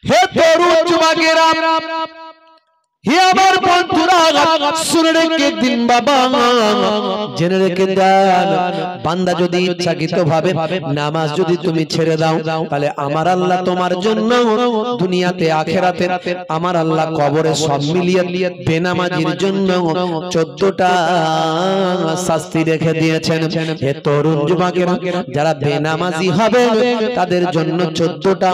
হে তরুণ যুবকেরা, হে আমার বন্ধুরা, শুনে রেখে দিন বাবা, জেনে রেখে দেন, বান্দা যদি ইচ্ছাকৃতভাবে নামাজ যদি তুমি ছেড়ে দাও, তাহলে আমার আল্লাহ তোমার জন্য দুনিয়াতে আখিরাতে আমার আল্লাহ কবরে সব মিলিয়ে বেনামাজির জন্য 14টা শাস্তি রেখে দিয়েছেন। হে তরুণ যুবকেরা, যারা বেনামাজি হবে তাদের জন্য 14টা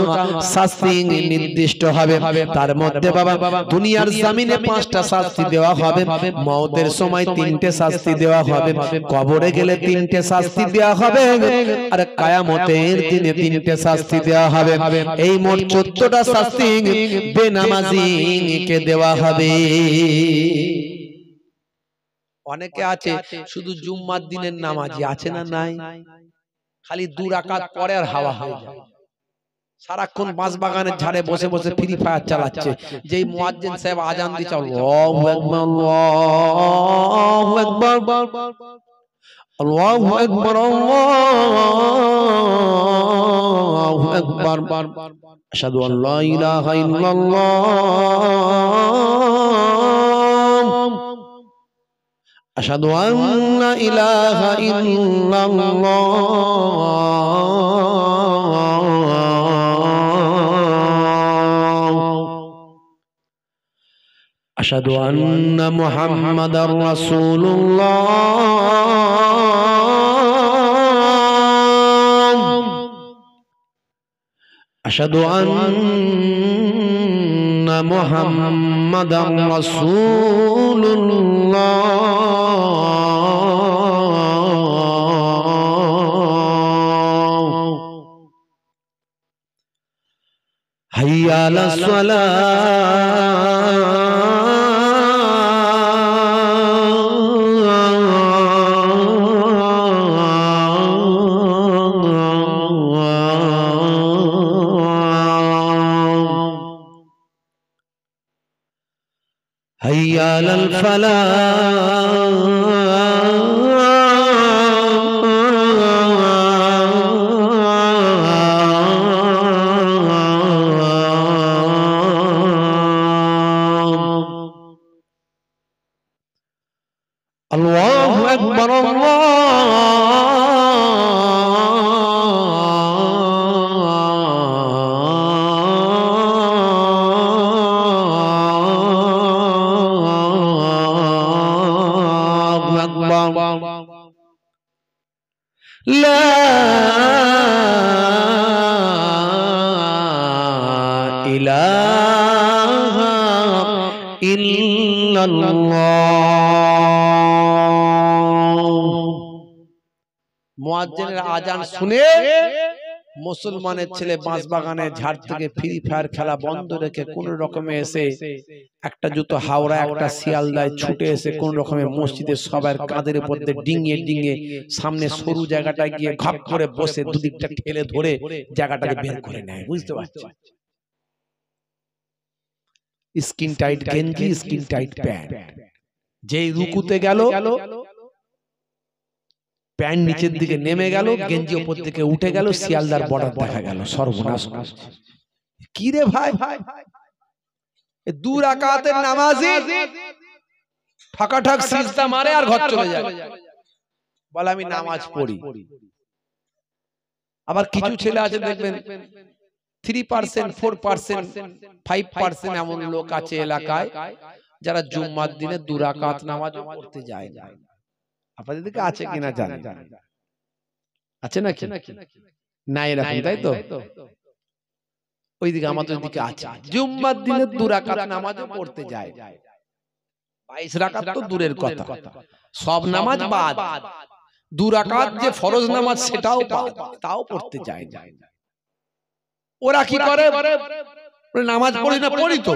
শাস্তি নির্দিষ্ট হবে। তার মধ্যে বাবা দুনিয়ার জমিনে 5টা শাস্তি দেওয়া হবে, মওতের সময় 3টে শাস্তি দেওয়া হবে, কবরে গেলে 3টে শাস্তি দেওয়া হবে, আর কিয়ামতের দিনে 3টে শাস্তি দেওয়া হবে। এই মোট 14টা শাস্তি বেনামাজিকে দেওয়া হবে। অনেকে আছে শুধু জুম্মার দিনের নামাজি, আছে না নাই? খালি 2 রাকাত পরে আর হাওয়া হয়ে যায়, সারাক্ষণ বাঁশবাগানের ঝাড়ে বসে বসে ফ্রি ফায়ার চালাচ্ছে। যেই মুয়াজ্জিন সাহেব আজান দিচ্ছে, আল্লাহু আকবার, আল্লাহু আকবার, আল্লাহু আকবার, আল্লাহু আকবার, আশহাদু আল্লা ইলাহা ইল্লাল্লাহ, আশহাদু আন্না ইলাহা ইল্লাল্লাহ, আশহাদু আন্না মুহাম্মাদার রাসূলুল্লাহ, আশহাদু আন্না মুহাম্মাদার রাসূলুল্লাহ, হাইয়া আলাস সালাহ, হাইয়া আলাল ফালাহ, আল্লাহু আকবার, আল্লাহু আকবার, লা ইলাহা ইল্লাল্লাহ। মুয়াজ্জিনের আজান শুনে মুসলমানের ছেলে বাঁশবাগানের ঝাড় থেকে ফ্রি ফায়ার খেলা বন্ধ রেখে কোন রকমে এসে একটা জুতো হাওড়া একটা শিয়ালদায় ছুটে এসে কোন রকমে মসজিদের সবার কাঁধের উপর দিয়ে ডিঙিয়ে ডিঙিয়ে সামনে সরু জায়গাটায় গিয়ে ঘপ করে বসে দুদিকটা ঠেলে ধরে জায়গাটাকে বের করে নেয়। বুঝতে পারছো? স্কিন টাইট গেঞ্জি, স্কিন টাইট প্যান্ট, যেই রুকুতে গেল প্যান্ট নিচের দিকে নেমে গেল, গেঞ্জি উপর থেকে উঠে গেল, শিয়ালদার বর্ডার দেখা গেল। সর্বনাশ! কি রে ভাই, 2 রাকাতের নামাজি ঠকাঠক সিজদা মারে আর ঘর চলে যায়, বলে আমি নামাজ পড়ি। আবার কিছু ছেলে আছে দেখবেন 3%, 4%, 5% এমন লোক আছে এলাকায় যারা জুম্মার দিনে 2 রাকাত নামাজ পড়তে যায় না। আপনাদের দিকে আছে কিনা জানি, আছে নাকি? না এরকম, তাই তো? ওইদিকে আমাদের দিকে আছে, জুম্মার দিনে 2 রাকাত নামাজ পড়তে যায়। 22 রাকাত তো দূরের কথা, সব নামাজ বাদ, 2 রাকাত যে ফরজ নামাজ সেটাও বাদ, তাও পড়তে যায় না। ওরা কি করে? নামাজ পড়ি না, পড়ি তো।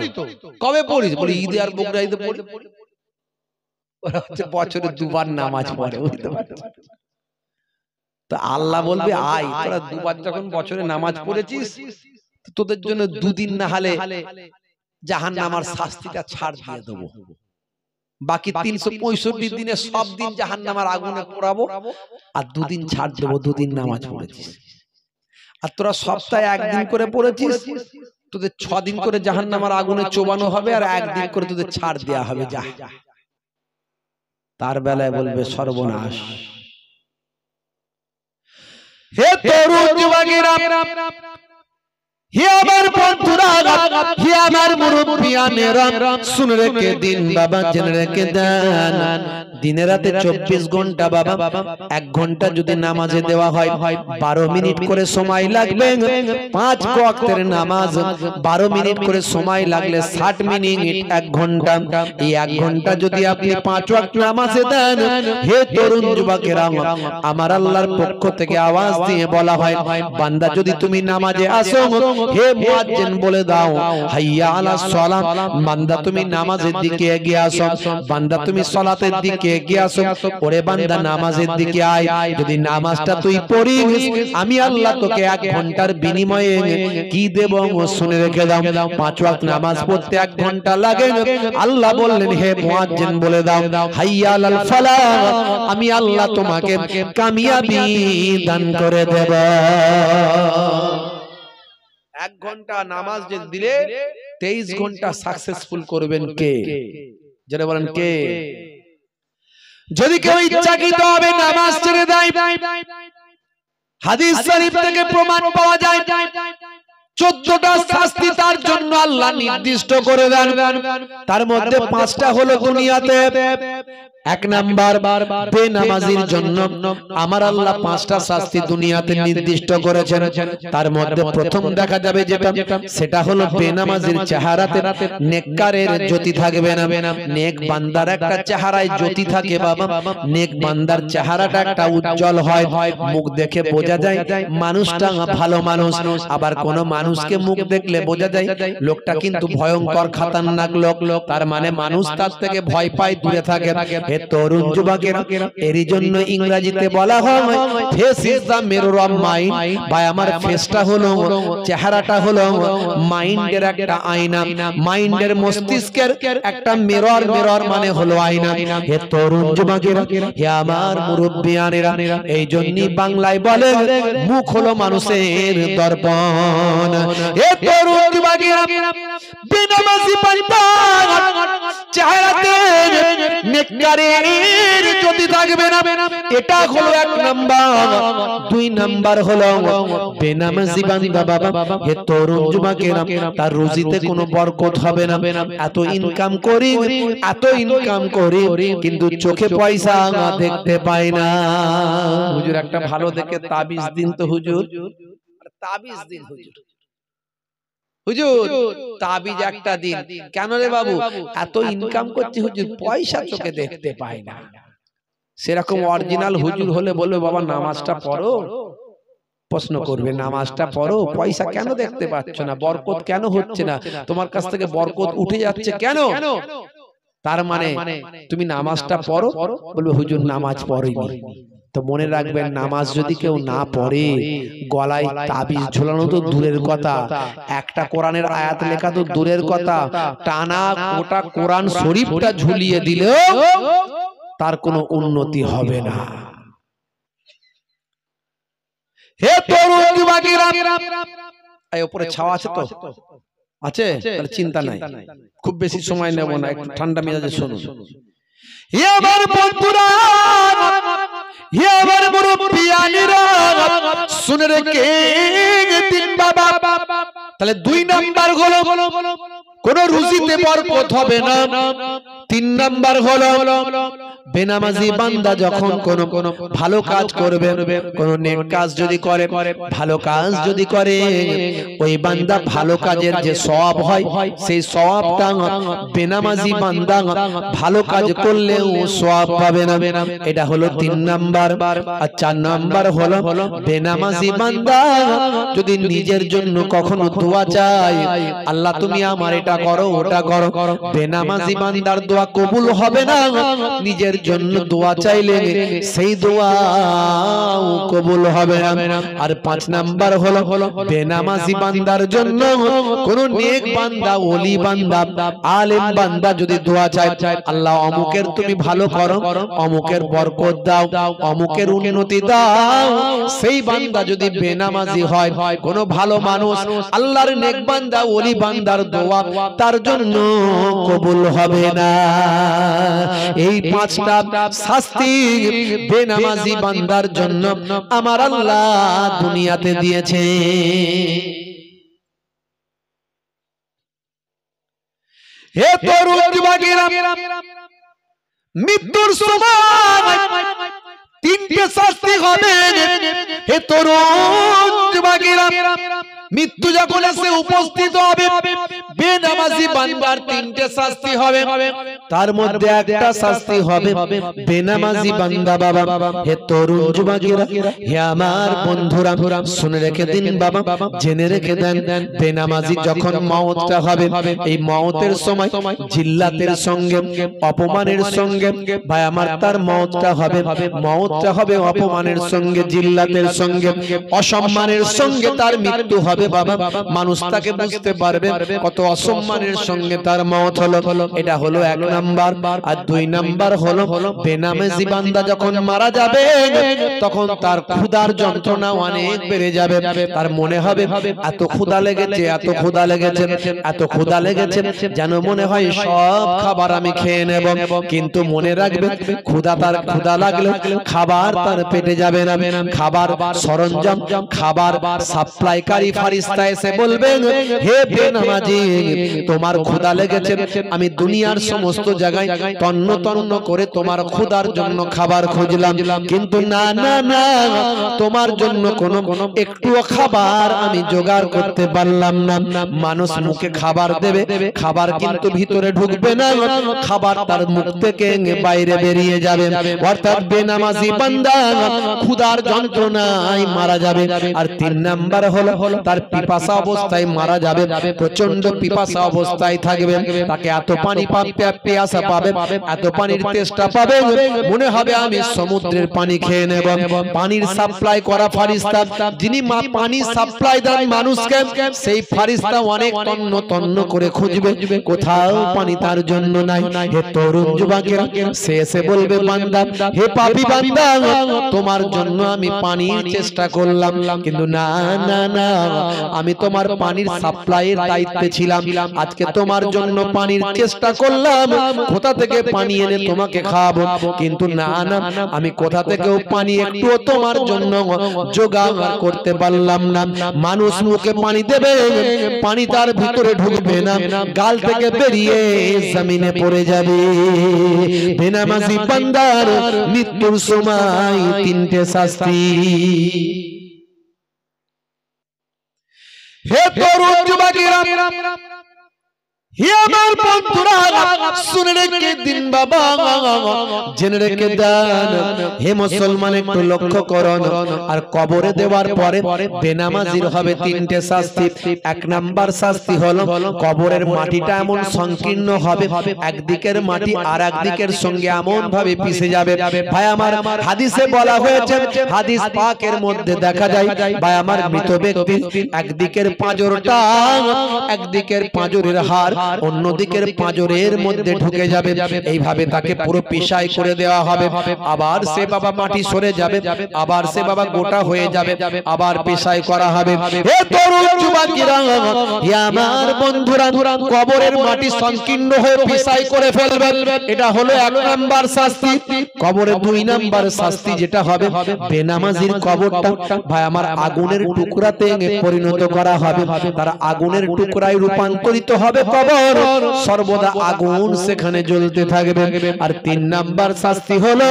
কবে পড়িস? বলি ঈদে আর বকরা ঈদে পড়ি। ওরা হচ্ছে বছরে 2 বার নামাজ পড়ে। বুঝতে পারছো? তো আল্লাহ বলবে, আয় তোরা 2 বার যখন বছরে নামাজ পড়েছিস, তোদের জন্য 2 দিন না হলে জাহান্নামের শাস্তিটা ছাড় দিয়ে দেবো। বাকি 365 দিনে সব দিন জাহান্নামের আগুনে পোড়াবো, আর 2 দিন ছাড় দেবো। 2 দিন নামাজ পড়েছিস। আর তোরা সপ্তাহে 1 দিন করে পড়েছিস, তোদের 6 দিন করে জাহান্নামের আগুনে চোবানো হবে আর একদিন করে তোদের ছাড় দেয়া হবে। যা, তার বেলায় বলবে সর্বনাশ। হে তরুণ যুবকেরা, হে আমার বন্ধুরা, হে আমার মুরব্বিয়ানেরা, শুনে রেখে দিন বাবা, জেনে রেখে দেন, দিনে রাতে 24 ঘন্টা বাবা, 1 ঘন্টা যদি নামাজে দেওয়া হয় 12 মিনিট করে সময় লাগবে। 5 ওয়াক্তের নামাজ 12 মিনিট করে সময় লাগলে 60 মিনিট, 1 ঘন্টা। এই 1 ঘন্টা যদি আপনি 5 ওয়াক্ত নামাজে দেন, হে তরুণ যুবকেরা, আমার আল্লাহর পক্ষ থেকে আওয়াজ দিয়ে বলা হয়, বান্দা যদি তুমি নামাজে আসো, হে মুয়াজ্জিন বলে দাও হাইয়া আলাস সালাত, বান্দা তুমি নামাজের দিকে এগিয়ে আসো, বান্দা তুমি সালাতের দিকে এগিয়ে আসো। ওরে বান্দা নামাজের দিকে আয়, যদি নামাজটা তুই পড়িস আমি আল্লাহ তোকে 1 ঘন্টার বিনিময়ে কি দেব শুনে রেখে দাও। 5 ওয়াক্ত নামাজ পড়তে 1 ঘন্টা লাগে, আল্লাহ বললেন হে মুয়াজ্জিন বলে দাও হাইয়া আলাল ফালাহ, আমি আল্লাহ তোমাকে কামিয়াবি দান করে দেব। 1 ঘন্টা নামাজ যে দিলে 23 ঘন্টা সাকসেসফুল করবেন কে? যারা বলেন কে? যদি কেউ ইচ্ছাকৃত হবে নামাজ ছেড়ে দেয়, হাদিস শরীফ থেকে প্রমাণ পাওয়া যায় 14টা শাস্তি তার জন্য আল্লাহ নির্দিষ্ট করে দেন। তার মধ্যে 5টা হলো দুনিয়াতে। 1 নাম্বার, বেনামাজির জন্য আমার আল্লাহ 5টা শাস্তি দুনিয়াতে নির্দিষ্ট করেছেন। তার মধ্যে প্রথম দেখা যাবে যেটা, সেটা হলো বেনামাজির চেহারাতে নেককারের জ্যোতি থাকবে না। নেক বান্দার একটা চেহারায় জ্যোতি থাকে বাবা, নেক বান্দার চেহারাটা একটা উজ্জ্বল হয়, মুখ দেখে বোঝা যায় মানুষটা ভালো মানুষ। আবার কোন মানুষকে মুখ দেখলে বোঝা যায় লোকটা কিন্তু ভয়ঙ্কর খাতারনাক লোক, তার মানে মানুষ তার থেকে ভয় পায়, দূরে থাকে। হে তরুণ যুবকেরা, এরই জন্য ইংরেজিতে বলা হয় face is the mirror of mind, বা আমার ফেসটা হলো, চেহারাটা হলো মাইন্ডের একটা আয়না, মাইন্ডের মস্তিষ্কের একটা মিরর। মিরর মানে হলো আয়না। হে তরুণ যুবকেরা, হে আমার মুরব্বিয়ানেরা, এই জন্যই বাংলায় বলে মুখ হলো মানুষের দর্পণ। হে তরুণ যুবকেরা, বেনামাজি বান্দা চেহারাতে নেককারের জ্যোতি থাকবে না, এটা হলো 1 নাম্বার। 2 নাম্বার হলো বেনামাজি বান্দা বাবা, হে তরুণ যুবকেরা, তার রুজিতে কোনো বরকত হবে না। এত ইনকাম করি, এত ইনকাম করি, কিন্তু চোখে পয়সা দেখতে পাই না। হুজুর একটা ভালো দেখে তাবিজ দিন তো হুজুর। তাবিজ দিন হুজুর, হুজুর তাবিজ একটা দিন। কেন রে বাবু? এত ইনকাম করছি হুজুর, পয়সা চোখে দেখতে পাই না। সেরকম অরিজিনাল হুজুর হলে বলবে বাবা নামাজটা পড়ো। প্রশ্ন করবে নামাজটা পড়ো, পয়সা কেন দেখতে পাচ্ছ না, বরকত কেন হচ্ছে না, তোমার কাছ থেকে বরকত উঠে যাচ্ছে কেন? তার মানে তুমি নামাজটা পড়ো। বলবে হুজুর নামাজ পড়িনি। তো মনে রাখবেন, নামাজ যদি কেউ না পড়ে, গলায় তাবিজ ঝোলানো তো দূরের কথা, একটা কোরআনের আয়াত লেখা তো দূরের কথা, টানা গোটা কোরআন শরীফটা ঝুলিয়ে দিলেও তার কোনো উন্নতি হবে না। হে তরুণ যুবকেরা, এই উপরে ছাওয়া আছে তো? আছে? তাহলে চিন্তা নাই, খুব বেশি সময় নেব না, একটু ঠান্ডা মেজাজে শুনুন। হে আমার বন্ধুরা, হে আমার মুরব্বিয়ানেরা, শুনে রেখে দিন বাবা। তাহলে 2 নাম্বার হলো কোন রুজিতে বরকত হবে না। 3 নাম্বার হলো বেনামাজি বান্দা যখন কোন ভালো কাজ করবে, কোন নেক কাজ যদি করে, ভালো কাজ যদি করে, ওই বান্দা ভালো কাজের যে সওয়াব হয়, সেই সওয়াবটা বেনামাজি বান্দা ভালো কাজ করলেও সওয়াব পাবে না। এটা হলো 3 নাম্বার। আর 4 নাম্বার হলো বেনামাজি বান্দা যদি নিজের জন্য কখনো দোয়া চায়, আল্লাহ তুমি আমার এটা করো, ওটা করো, বেনামাজি বান্দার দোয়া কবুল হবে না, নিজের জন্য দোয়া চাইলে সেই দোয়া কবুল হবে না। আর 5 নাম্বার হলো বেনামাজি বান্দার জন্য কোন নেক বান্দা, ওলি বান্দা, আলেম বান্দা যদি দোয়া চায়, আল্লাহ অমুকের তুমি ভালো করো, অমুকের বরকত দাও, অমুকের উন্নতি দাও, সেই বান্দা যদি বেনামাজি হয়, কোন ভালো মানুষ, আল্লাহর নেক বান্দা, ওলি বান্দার দোয়া তার জন্য কবুল হবে না। এই 5টা শাস্তি বেনামাজি বান্দার জন্য আমার আল্লাহ দুনিয়াতে দিয়েছে। হে তরুণ যুবকেরা, মৃত্যুর সময় 3টে শাস্তি হবে। হে তরুণ যুবকেরা, মৃত্যু যখন এসে উপস্থিত হবে, বেনামাজি বান্দার 3টে শাস্তি হবে। তার মধ্যে একটা শাস্তি হবে বেনামাজি বান্দা। বাবা, হে তরুণ যুবকেরা, হে আমার বন্ধুরা, শুনে রেখে দিন বাবা, জেনে রেখে দেন, বেনামাজি যখন মওতটা হবে, এই মওতের সময় জিল্লাতের সঙ্গে, অপমানের সঙ্গে, ভাই আমার তার মওতটা হবে। মওতটা হবে অপমানের সঙ্গে, জিল্লাতের সঙ্গে, অসম্মানের সঙ্গে তার মৃত্যু হবে। বাবা, মানুষ তাকে বুঝতে পারবে কত অসম্মানের সঙ্গে তার মওত হলো। এটা হলো 1 নাম্বার। আর 2 নাম্বার হলো বেনামাজি বান্দা যখন মারা যাবে, তখন তার ক্ষুধার যন্ত্রণা অনেক বেড়ে যাবে। তার মনে হবে এত ক্ষুধা লেগেছে, এত ক্ষুধা লেগেছে, এত ক্ষুধা লেগেছে, যেন মনে হয় সব খাবার আমি খেয়ে নেব। কিন্তু মনে রাখবে, ক্ষুধা লাগলে খাবার তার পেটে যাবে না। খাবার সরঞ্জাম, খাবার সাপ্লাইকারী ফারিস্তা এসে বলবেন, হে বেনামাজি, তোমার ক্ষুধা লেগেছে, আমি দুনিয়ার সমস্ত জায়গায় তন্ন তন্ন করে তোমার ক্ষুধার জন্য খাবার খুঁজলাম, কিন্তু না না না, তোমার জন্য কোনো একটুও খাবার আমি জোগাড় করতে পারলাম না। মানুষ মুখে খাবার দেবে, খাবার কিন্তু ভিতরে ঢুকবে না, খাবার তার মুখ থেকে বাইরে বেরিয়ে যাবে। অর্থাৎ বেনামাজি বান্দা ক্ষুধার যন্ত্রণায় মারা যাবে। আর 3 নাম্বার হলো তার পিপাসা অবস্থায় মারা যাবে। প্রচন্ড পিপাসা অবস্থায় থাকবে, তাকে এত পানি পিপাসা পাবে, এত পানির তেষ্টা পাবে, মনে হবে আমি সমুদ্রের পানি খেয়ে নেব। পানির সাপ্লাই করা ফারিস্তা, যিনি পানি সাপ্লাই দেন মানুষকে, সেই ফারিস্তা অনেক তন্ন তন্ন করে খুঁজবে, কোথাও পানি তার জন্য নাই। হে তরুণ যুবকেরা, সে এসে বলবে, বান্দা, হে পাপী বান্দা, তোমার জন্য আমি পানির চেষ্টা করলাম, কিন্তু না না না, আমি তোমার পানির সাপ্লাইয়ের দায়িত্বে ছিলাম, আজকে তোমার জন্য পানির চেষ্টা করলাম, কোথা থেকে পানি এনে তোমাকে খাওয়াবো, কিন্তু না না, আমি কোথা থেকেও পানি একটুও তোমার জন্য জোগাড় করতে পারলাম না। মানুষ মুখে পানি দেবে, পানি তার ভিতরে ঢুকবে না, গাল থেকে বেরিয়ে জমিনে পড়ে যাবে। বেনামাজি বান্দার মৃত্যুর সময় 3টে শাস্তি। হে তরুণ যুবকেরা, হে আমার বন্ধুরা, শুনে রেখে দিন বাবা, জেনে রেখে দেন, হে মুসলমান, একটু লক্ষ্য করুন। আর কবরে দেওয়ার পরে বেনামাজির হবে 3টে শাস্তি। 1 নাম্বার শাস্তি হলো কবরের মাটিটা এমন সংকীর্ণ হবে, একদিকের মাটি আর একদিকের সঙ্গে এমন ভাবে পিষে যাবে। ভাই আমার, হাদিসে বলা হয়েছে, হাদিস পাকের মধ্যে দেখা যায়, ভাই আমার, মৃত ব্যক্তির একদিকের পাঁজরটা, একদিকের পাঁজরের হাড় অন্যদিকের পাঁজরের মধ্যে ঢুকে যাবে, এইভাবে তাকে পুরো পিষাই করে দেওয়া হবে। আবার সে বাবা মাটি সরে যাবে, আবার সে বাবা গোটা হয়ে যাবে, আবার পিষাই করা হবে। হে তরুণ যুবকেরা, হে আমার বন্ধুরা, কবরের মাটি সংকীর্ণ হয়ে পিষাই করে ফেলবে, এটা হলো 1 নাম্বার শাস্তি। কবরে 2 নাম্বার শাস্তি যেটা হবে, বেনামাজির কবরটা ভাই আমার আগুনের টুকরাতে পরিণত করা হবে, তারা আগুনের টুকরায় রূপান্তরিত হবে কবর, সর্বদা আগুন সেখানে জ্বলতে থাকবে। আর 3 নাম্বার শাস্তি হলো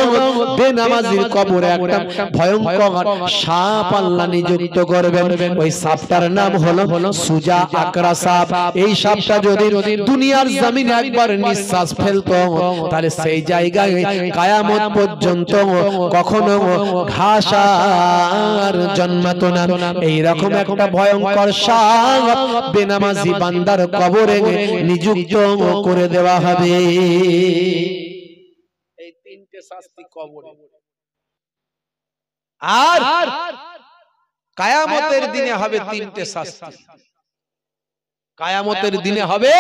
বেনামাজির কবরে একটা ভয়ঙ্কর সাপ আল্লাহ নিযুক্ত করবেন। ওই সাপটার নাম হলো সুজা আকরা সাপ। এই সাপটা যদি দুনিয়ার জমিনে একবার নিঃশ্বাস ফেলতো, তাহলে সেই জায়গায় কিয়ামত পর্যন্ত কখনো ঘাস আর জন্মাতো না। এই রকম একটা ভয়ঙ্কর সাপ বেনামাজি বান্দার কবরে নিযুক্ত করে দেওয়া হবে। এই তিনটে শাস্তি কবরে। আর কিয়ামতের দিনে হবে তিনটে শাস্তি। কিয়ামতের দিনে হবে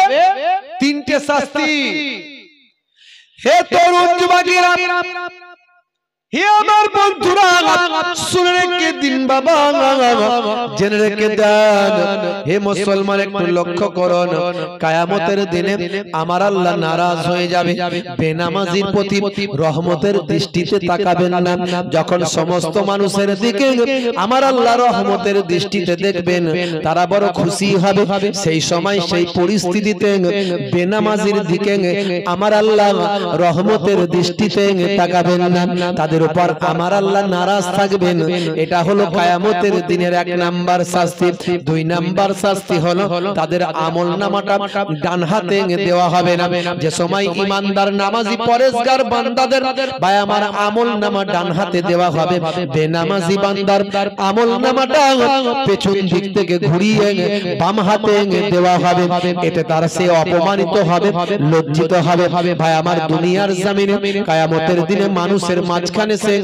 তিনটে শাস্তি। হে তরুণ যুবকেরা, হে আমার বন্ধুরা, শুনে রেখে দিন বাবা, জেনে রেখে দেন। হে মুসলমান, একটু লক্ষ্য করুন, কিয়ামতের দিনে আমার আল্লাহ নারাজ হয়ে যাবে। বেনামাজির প্রতি রহমতের দৃষ্টিতে তাকাবেন না। যখন সমস্ত মানুষের দিকে আমার আল্লাহ রহমতের দৃষ্টিতে দেখবেন, তারা বড় খুশি হবে। সেই সময় সেই পরিস্থিতিতে বেনামাজির দিকে আমার আল্লাহ রহমতের দৃষ্টিতে তাকাবেন না, তাদের উপর আমার আল্লাহ নারাজ থাকবেন। এটা হলো কিয়ামতের দিনের এক নাম্বার শাস্তি। দুই নাম্বার শাস্তি হলো তাদের আমলনামাটা ডান হাতে দেওয়া হবে না। যে সময় ঈমানদার নামাজি পরেশগার বান্দাদের ভাই আমার আমলনামা ডান হাতে দেওয়া হবে, বেনামাজি বান্দার আমলনামাটা পেছন দিক থেকে ঘুরিয়ে বাম হাতে দেওয়া হবে। এতে তার সে অপমানিত হবে, লজ্জিত হবে। ভাই আমার দুনিয়ার জমিনে কিয়ামতের দিনে মানুষের মাঝখানে সে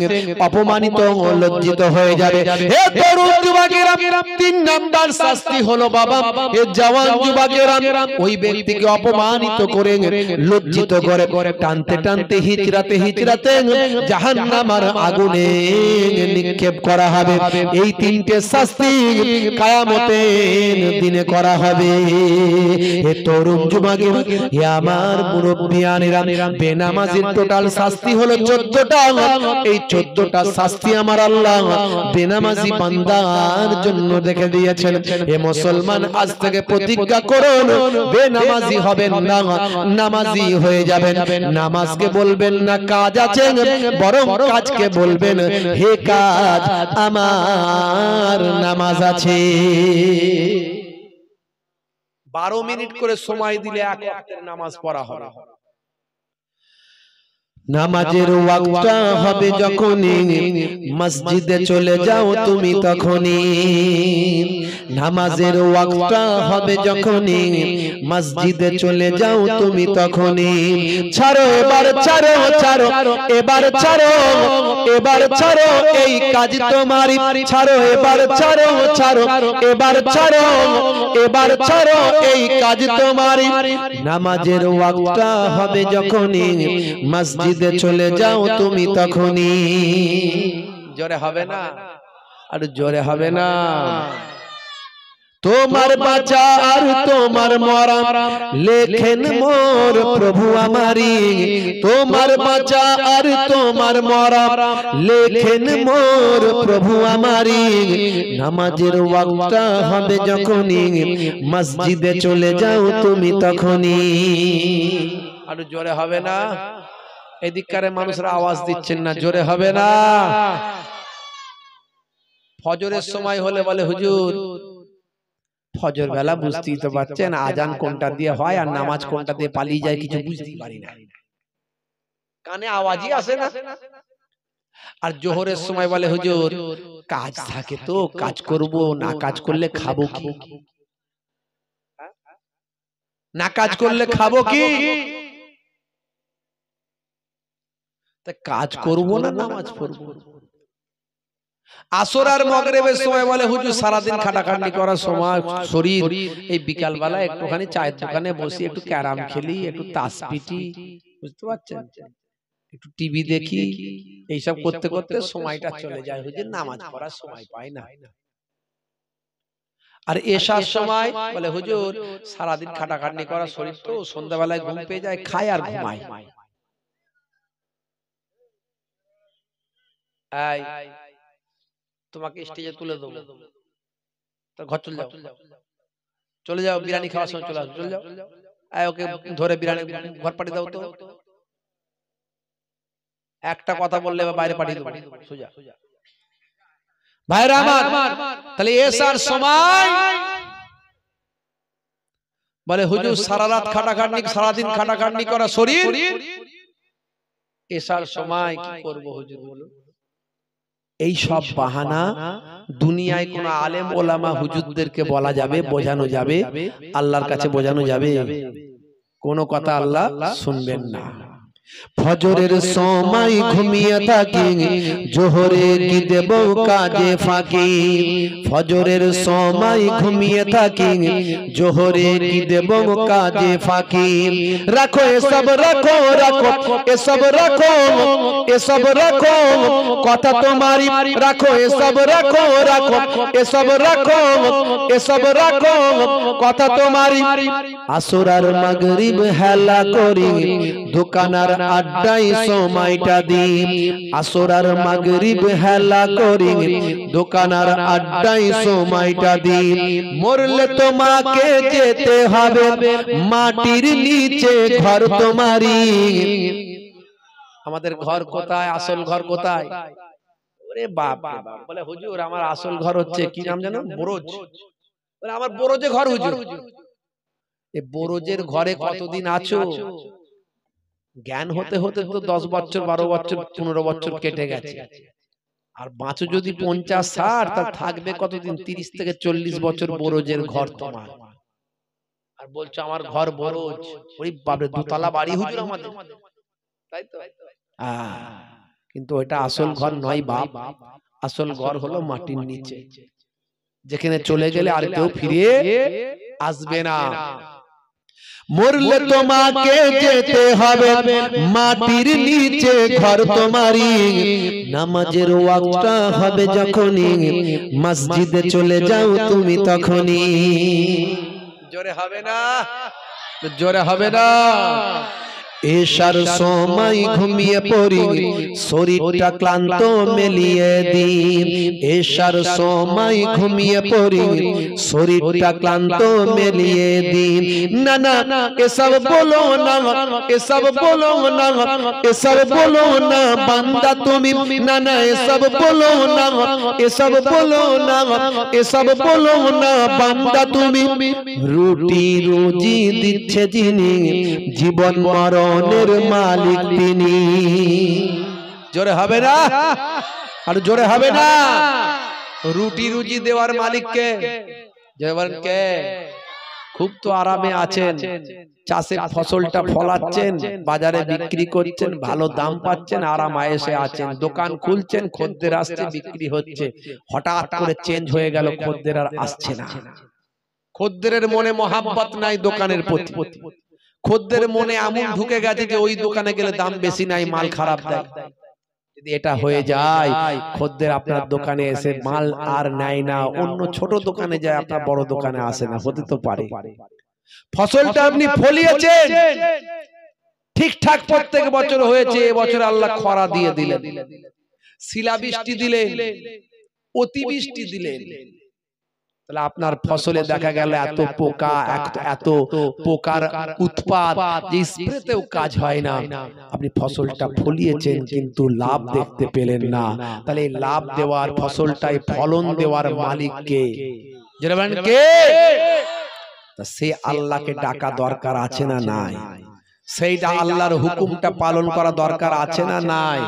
অপমানিত ও লজ্জিত হয়ে যাবে। হে তরুণ যুবকেরা, তিন নাম্বার শাস্তি হলো বাবা, হে জওয়ান যুবকেরা, ওই ব্যক্তিকে অপমানিত করে লজ্জিত করে টানতে টানতে হিজরাতে হিজরাতে জাহান্নামের আগুনে নিক্ষেপ করা হবে। এই তিনটে শাস্তি কিয়ামতের দিনে করা হবে। হে তরুণ যুবকেরা, হে আমার মুরব্বিয়ানেরা, বেনামাজির টোটাল শাস্তি হলো 14টা। এই 14টা শাস্তি আমার আল্লাহ বেনামাজি বান্দার জন্য রেখে দিয়েছেন। হে মুসলমান, আজ থেকে প্রতিজ্ঞা করুন, বেনামাজি হবেন না, নামাজি হয়ে যাবেন। নামাজকে বলবেন না কাজ আছে, বরং কাজকে বলবেন হে কাজ আমার নামাজ আছে। 12 মিনিট করে সময় দিলে এক ওয়াক্তের নামাজ পড়া হবে। নামাজের ওয়াক্তটা হবে যখনই মসজিদে চলে যাও তুমি তখনই। নামাজের ওয়াক্তটা হবে যখনই মসজিদে চলে যাও তুমি তখনই। ছাড়ো এবার, ছাড়ো ছাড়ো এবার, ছাড়ো এবার, ছাড়ো এই কাজ তোমারই। ছাড়ো এবার, ছাড়ো ছাড়ো এবার, ছাড়ো এবার, ছাড়ো এই কাজ তোমারই। নামাজের ওয়াক্তটা হবে যখনই মসজিদ চলে যাও তুমি তখনই। জোরে হবে না? আর জোরে হবে না? তোমার বাঁচা আর তোমার মরা লেখেন মোর প্রভু আমারি। তোমার বাঁচা আর তোমার মরা লেখেন মোর প্রভু আমারি। নামাজের ওয়াক্তটা হবে যখনই মসজিদে চলে যাও তুমি তখনই। আর জোরে হবে না? এদিককারে মানুষরা আওয়াজ দিচ্ছেন না, জোরে হবে না? ফজরের সময় হলে বলে হুজুর ফজর বেলা বুঝতেই তো পারছেন আজান কোনটা দিয়ে হয় আর নামাজ কোনটা দিয়ে পালিয়ে যায় কিছু বুঝতেই পারি না, কানে আওয়াজই আসে না। আর জোহরের সময় বলে হুজুর কাজ থাকে তো কাজ করব, না কাজ করলে খাবো কি, না কাজ করলে খাবো কি? কাজ করবো না নামাজ পড়বো। আসর আর মাগরিবের সময় বলে হুজুর সারাদিন খাটাখাটনি করার সময় শরীর, এই বিকাল বেলা একটুখানি চায়ের দোকানে বসি, একটু ক্যারাম খেলি, একটু তাস পিটি, বুঝতে পারছেন, একটু টিভি দেখি, এইসব করতে করতে সময়টা চলে যায়, হুজুর নামাজ পড়ার সময় পাই না। আর এশার সময় বলে হুজুর সারাদিন খাটাখাটনি করা শরীর তো সন্ধ্যাবেলায় ঘুম পেয়ে যায়, খায় আর ঘুমায়। তোমাকে স্টেজে তুলে দেবো, ঘর চলে যাও, চলে যাও, বিরিয়ানি খাওয়ার সময় চলে আসো, চলে যাও, ওকে ধরে বিরিয়ানি ঘর পাঠিয়ে দাও তো। একটা কথা বললে বাইরে পাঠিয়ে দেবো সোজা। ভাইরা আমার, তাহলে এসার সময় বলে হুজুর সারা রাত খাটাখাটনি, সারাদিন খাটাখাটনি করা শরীর, এসার সময় কি করবো হুজুর বলো? এই সব বাহানা দুনিয়ায় কোন আলেম ওলামা হুজুরদেরকে বলা যাবে, বোঝানো যাবে, আল্লাহর কাছে বোঝানো যাবে? কোনো কথা আল্লাহ শুনবেন না। ফজরের সময় ঘুমিয়ে থাকি, জোহরে কি দেব কাজে ফাঁকি। ফজরের সময় ঘুমিয়ে থাকি, জোহরে কি দেব কাজে ফাঁকি। রাখো এসব, রাখো রাখো এসব, রাখো এসব, রাখো কথা তোমারি, রাখো এসব, রাখো রাখো এসব, রাখো এসব, রাখো কথা তোমারি। আসর আর মাগরিব হেলা করি, দোকানার আড্ডায় সময়টা দিই। আসর আর মাগরিব হেলা করি, দোকানার আড্ডায় সময়টা দিই। মরলে তোমাকে যেতে হবে, মাটির নিচে ঘর তোমারি। আমাদের ঘর কোথায়? আসল ঘর কোথায়? ওরে বাপ রে বাপ। বলে হুজুর আমার আসল ঘর হচ্ছে কি নাম জানো? বরজ। বলে আমার বরজে ঘর হুজুর। এই বরজের ঘরে কতদিন আছো? জ্ঞান হতে হতে তো 10 বছর 12 বছর 15 বছর কেটে গেছে। আর বাঁচো যদি 50-60, তা থাকবে কতদিন? 30 থেকে 40 বছর বরজের ঘর তোমার। আর বলছো আমার ঘর বরজ। ওই বাপরে, দুতলা বাড়ি হুজুর আমাদের, তাই তো? কিন্তু এটা আসল ঘর নয় বাপ। আসল ঘর হলো মাটির নিচে, যেখানে চলে গেলে আর কেউ ফিরে আসবে না। মরলে তোমাকে যেতে হবে, মাটির নিচে ঘর তোমারি। নামাজের ওয়াক্তটা হবে যখনই, মসজিদে চলে যাও তুমি তখনই। জোরে হবে না? জোরে হবে না? এশার সময় ঘুমিয়ে পড়ি, শরীরটা ক্লান্ত মেলিয়ে দিই। এশার সময় ঘুমিয়ে পড়ি, শরীরটা ক্লান্ত মেলিয়ে দিই। না না এসব বলো না, এসব বলো না, এসব বলো না বান্দা তুমি। না না এসব বলো না, এসব বলো না, এসব বলো না বান্দা তুমি। রুটি রুজি দিচ্ছে যিনি, জীবন মরণ মালিক তিনি। জোরে হবে না? আর জোরে হবে না? রুটি রুজি দেওয়ার মালিক কে? কে? খুব তো আরামে আছেন, চাষে ফসলটা ফলাচ্ছেন, বাজারে বিক্রি করছেন, ভালো দাম পাচ্ছেন, আরাম আয়েশে আছেন। দোকান খুলছেন, খদ্দের আসছে, বিক্রি হচ্ছে। হঠাৎ করে চেঞ্জ হয়ে গেল, খদ্দের আর আসছে না। খদ্দেরের মনে মহাব্বত নাই দোকানের প্রতি। খদ্দের মনে এমন ঢুকে গেছে যে ওই দোকানে গেলে দাম বেশি নাই, মাল খারাপ দেয়। যদি এটা হয়ে যায়, খদ্দের আপনার দোকানে এসে মাল আর নেয় না, অন্য ছোট দোকানে যায়, আপনার বড় দোকানে আসে না। হতে তো পারে। ফসলটা আপনি ফলিয়েছেন ঠিকঠাক, প্রত্যেক বছর হয়েছে, এবছর আল্লাহ খরা দিয়ে দিলেন, শিলাবৃষ্টি দিলেন, অতিবৃষ্টি দিলেন। তাহলে আপনার ফসলে দেখা গেল এত পোকা, এত পোকার উৎপাত, যে স্প্রেতেও কাজ হয় না। আপনি ফসলটা ফলিয়েছেন কিন্তু লাভ দেখতে পেলেন না। তাহলে এই লাভ দেওয়ার, ফসলটাই ফলন দেওয়ার মালিক কে? জানেন কে? তা সে আল্লাহকে ডাকা দরকার আছে না নাই? সেইটা আল্লাহর হুকুমটা পালন করা দরকার আছে না নাই?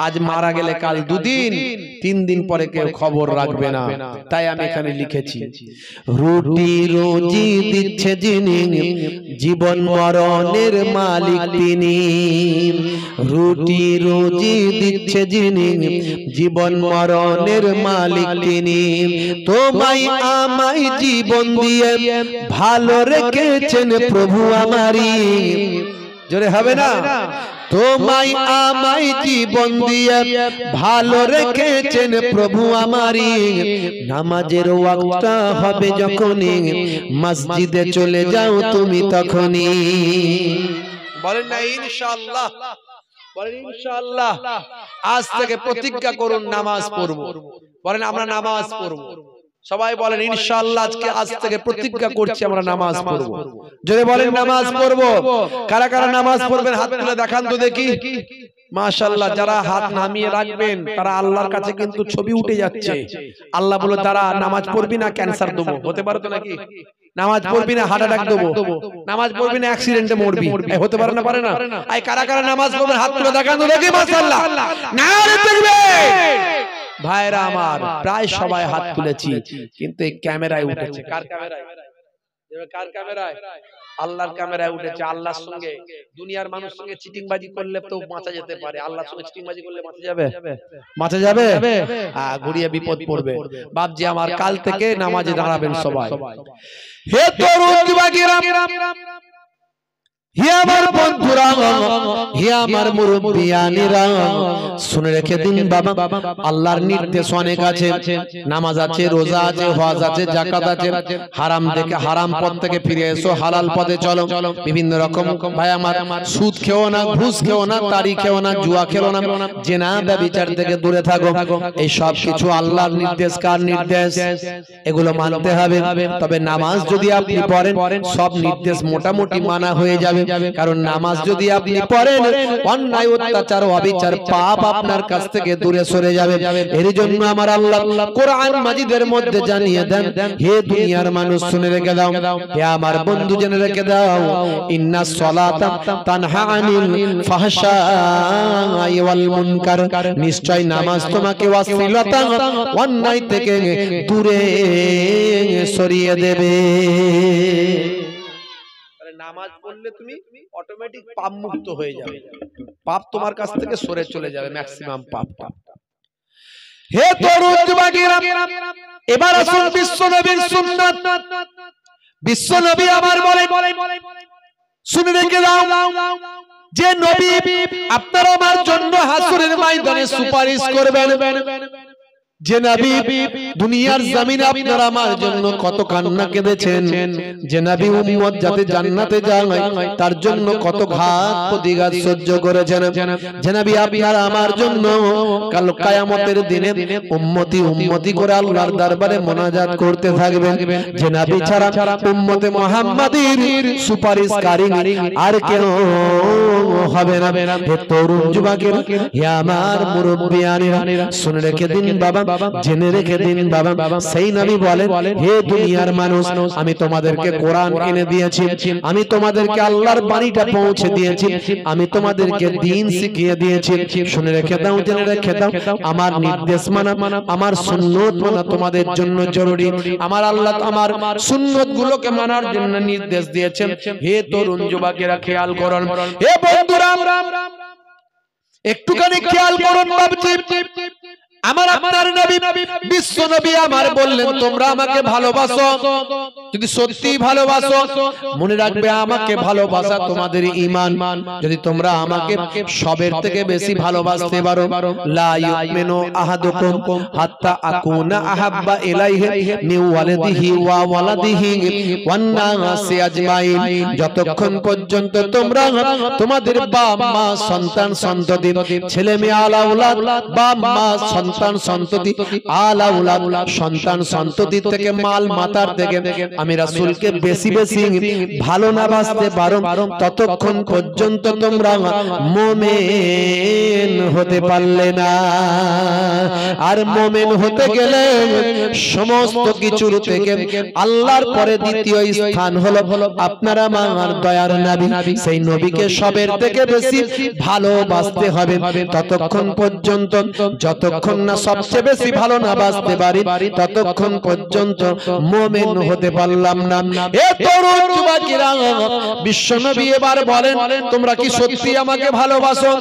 আজ মারা গেলে কাল 2 দিন 3 দিন পরে কেউ খবর রাখবে না। তাই আমি এখানে লিখেছি, রুটি রুজি দিচ্ছে যিনি, জীবন মরণের মালিক তিনি। রুটি রুজি দিচ্ছে যিনি, জীবন মরণের মালিক তিনি। তোমায় আমায় জীবন দিয়ে ভালো রেখেছেন প্রভু আমারি। জোরে হবে না? তোমায় আমায় জীবন দিয়ে ভালো রেখেছেন প্রভু আমারি। নামাজের ওয়াক্তটা হবে যখনই, মসজিদে চলে যাও তুমি তখনই। বলেন না ইনশাআল্লাহ? বলেন ইনশাআল্লাহ। আজ থেকে প্রতিজ্ঞা করুন নামাজ পড়ব। বলেন আমরা নামাজ পড়ব। সবাই বলেন ইনশাআল্লাহ, আজ থেকে প্রতিজ্ঞা করছি আমরা নামাজ পড়ব। যদি বলেন নামাজ পড়ব, কারা কারা নামাজ পড়বেন হাত তুলে দেখান তো দেখি। মাশাআল্লাহ, যারা হাত নামিয়ে রাখবেন তারা আল্লাহর কাছে কিন্তু ছবি উঠে যাচ্ছে। আল্লাহ বলে তারা নামাজ পড়বি না ক্যান্সার দেবো। হতে পারে তো নাকি? নামাজ পড়বি না হার্ট অ্যাটাক দেবো, নামাজ পড়বি না অ্যাক্সিডেন্টে মরবি। হতে পারে না? পারে না? এই কারা কারা নামাজ পড়বেন হাত তুলে দেখান তো দেখি। মাশাআল্লাহ, নারে তাকবীর। ভাইরা আমার প্রায় সবাই হাত তুলেছি, কিন্তু এই ক্যামেরায় উঠেছে। কার ক্যামেরায়? কার ক্যামেরায়? আল্লাহর ক্যামেরায় উঠেছে। আল্লাহর সঙ্গে দুনিয়ার মানুষ সঙ্গে চিটিংবাজি করলে তো বাঁচা যেতে পারে, আল্লাহর সঙ্গে চিটিংবাজি করলে বাঁচা যাবে? বাঁচা যাবে? ঘুরিয়ে বিপদ পড়বে। বাপজি আমার কাল থেকে নামাজে দাঁড়াবেন সবাই। হে তরুণ যুবকেরা, হে আমার বন্ধুরা, হে আমার মুরব্বিয়ানেরা, শুনে রেখে দিন বাবা, আল্লাহর নির্দেশ অনেক আছে। নামাজ আছে, রোজা আছে, হজ আছে, যাকাত আছে। হারাম থেকে, হারাম পথ থেকে ফিরে এসো, হালাল পথে চলো। বিভিন্ন রকম ভাই আমার সুদ খেও না, ঘুষ খেও না, তারি খেও না, জুয়া খেলো না, জেনা ব্যভিচার থেকে দূরে থাকো। এই সব কিছু আল্লাহর নির্দেশ। কার নির্দেশ? এগুলো মানতে হবে। তবে নামাজ যদি আপনি পড়েন, সব নির্দেশ মোটামুটি মানা হয়ে যাবে। কারণ নামাজ যদি আপনি পড়েন, অন্যায়, অত্যাচার, অবিচার, পাপ আপনার কাছ থেকে দূরে সরে যাবে। এর জন্য আমার আল্লাহ কোরআন মাজিদের মধ্যে জানিয়ে দেন, হে দুনিয়ার মানুষ শুনে রেখে দাও, হে আমার বন্ধু জেনে রেখে দাও, ইন্নাস সালাতা তানহা আনিল ফাহশাই ওয়াল মুনকার, নিশ্চয় নামাজ তোমাকে অশ্লীলতা, অন্যায় থেকে দূরে সরিয়ে দেবে। নামাজ পড়লে তুমি অটোমেটিক পাপ মুক্ত হয়ে যাবে, পাপ তোমার কাছ থেকে সরে চলে যাবে, ম্যাক্সিমাম পাপটা। হে তরুণ যুবকেরা, এবার আসুন বিশ্ব নবীর সুন্নাত। বিশ্ব নবী আমার বলে, শুনে রেখে দাও, যে নবী আপনারা আমার জন্য হাসরের ময়দানে সুপারিশ করবেন, যে নবী দুনিয়ার জমিনে আপনারা আমার জন্য কত কান্না কেঁদেছেন, যে নবী উম্মত যাতে জান্নাতে যায় তার জন্য কত ঘাত প্রতিঘাত সহ্য করেছেন, যে নবী আপনারা আমার জন্য কাল কিয়ামতের দিনে উম্মতি উম্মতি করে আল্লাহর দরবারে মোনাজাত করতে থাকবেন, যে নবী ছাড়া উম্মতে মুহাম্মাদীর সুপারিশকারী আর কেউ হবে না। হে তরুণ যুবকেরা, হে আমার মুরব্বিয়ানেরা, শুনে রেখে দিন বাবা, জেনে রেখে দিন বাবা, সেই নবী বলেন, হে দুনিয়ার মানুষ, আমি তোমাদেরকে কোরআন এনে দিয়েছি, আমি তোমাদেরকে আল্লাহর বাণীটা পৌঁছে দিয়েছি, আমি তোমাদেরকে দ্বীন শিখিয়ে দিয়েছি। শুনে রেখে দাও, জেনে রেখে দাও, আমার নির্দেশ মানা, আমার সুন্নত মানা তোমাদের জন্য জরুরি। আমার আল্লাহ আমার সুন্নত গুলোকে মানার জন্য নির্দেশ দিয়েছেন। হে তরুণ যুবকেরা খেয়াল করুন, হে বন্ধুরা একটুখানি খেয়াল করুন। বাবজি আমার আপনার নবী বিশ্ব নবী আমার বললেন, তোমরা আমাকে ভালোবাসো, যদি সত্যি ভালোবাসো মনে রাখবে আমাকে ভালোবাসা তোমাদের ঈমান। যদি তোমরা আমাকে সবের থেকে বেশি ভালোবাসতে পারো, লা ইউমিনু আহাদুকুম হাত্তা আকুনা আহাব্বা ইলাইহি মিন ওয়ালিদিহি ওয়া ওয়ালাদিহি ওয়ান নাসি আজমাইন, যতক্ষণ পর্যন্ত তোমরা তোমাদের বাপ মা, সন্তান সন্ততি, ছেলে মেয়ে, আলাউলাদ, বাপ মা, সন্তান সন্ততি, আলাউলাদ, সন্তান সন্ততি থেকে, মাল মাতার থেকে আমি রাসূলকে বেশি বেশি ভালো না বাসতে পারো, ততক্ষণ পর্যন্ত তোমরা মুমিন হতে পারলে না। আর মুমিন হতে গেলে সমস্ত কিছুর থেকে আল্লাহর পরে দ্বিতীয় স্থান হলো আপনার আমার দয়ার নবী। সেই নবীকে সবের থেকে বেশি ভালোবাসতে হবে, ততক্ষণ পর্যন্ত যতক্ষণ না সবচেয়ে বেশি ভালো না বাসতে পারি, ততক্ষণ পর্যন্ত মুমিন হতে পারলাম না। এ তরুণ যুবকেরা, বিশ্বনবী এবার বলেন, তোমরা কি সত্যি আমাকে ভালোবাসো?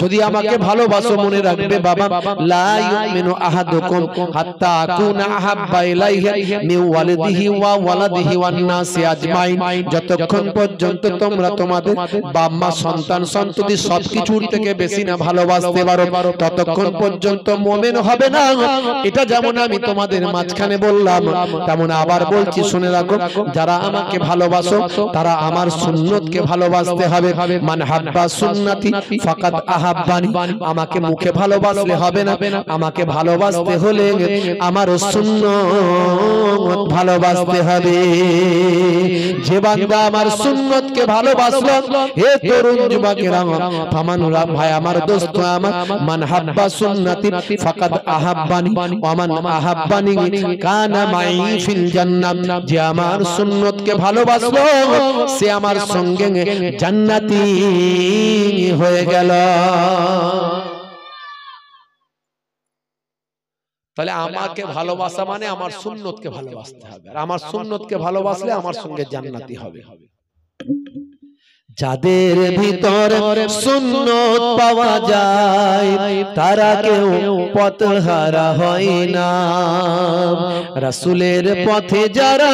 যদি আমাকে ভালোবাসো মনে রাখবে বাবা, লা ইউমিনু আহাদুকুম হাত্তা আকুনা আহাব্বা ইলাইহি মিন ওয়ালিদিহি ওয়া ওয়ালাদিহি ওয়ান নাসি আজমাইন, যতক্ষণ পর্যন্ত তোমরা তোমাদের বাপ মা, সন্তান সন্ততি সবকিছুর থেকে বেশি না ভালোবাসতে পারো, ততক্ষণ পর্যন্ত মুমিন হবে না। এটা যেমন আমি তোমাদের মাঝখানে বললাম, তেমন আবার বলছি, শুনে রাখো, যারা আমাকে ভালোবাসো তারা আমার সুন্নতকে ভালোবাসতে হবে। মান হাব্বা সুন্নতি ফাকাদ আহাব্বানি, আমাকে মুখে ভালোবাসলে হবে না, আমাকে ভালোবাসতে হলে আমার সুন্নত ভালোবাসতে হবে। যে বান্দা আমার সুন্নতকে ভালোবাসলো, হে তরুণ যুবকেরা, ফামানুরা ভাই আমার, দোস্ত আমার, মান হাব্বা সুন্নতি ফাকাদ আহাব্বানি ওয়া মান আহাব্বানি কানা মাই ফিল জান্নাত, যে আমার সুন্নতকে ভালোবাসলো সে আমার সঙ্গে জান্নাতি হয়ে গেল। তাহলে আমাকে ভালোবাসা মানে আমার সুন্নতকে ভালোবাসতে হবে, আর আমার সুন্নতকে ভালোবাসলে আমার সঙ্গে জান্নাতি হবে। যাদের ভিতর সুন্নত পাওয়া যায় তারা কেউ পথহারা হয় না। রাসূলের পথে যারা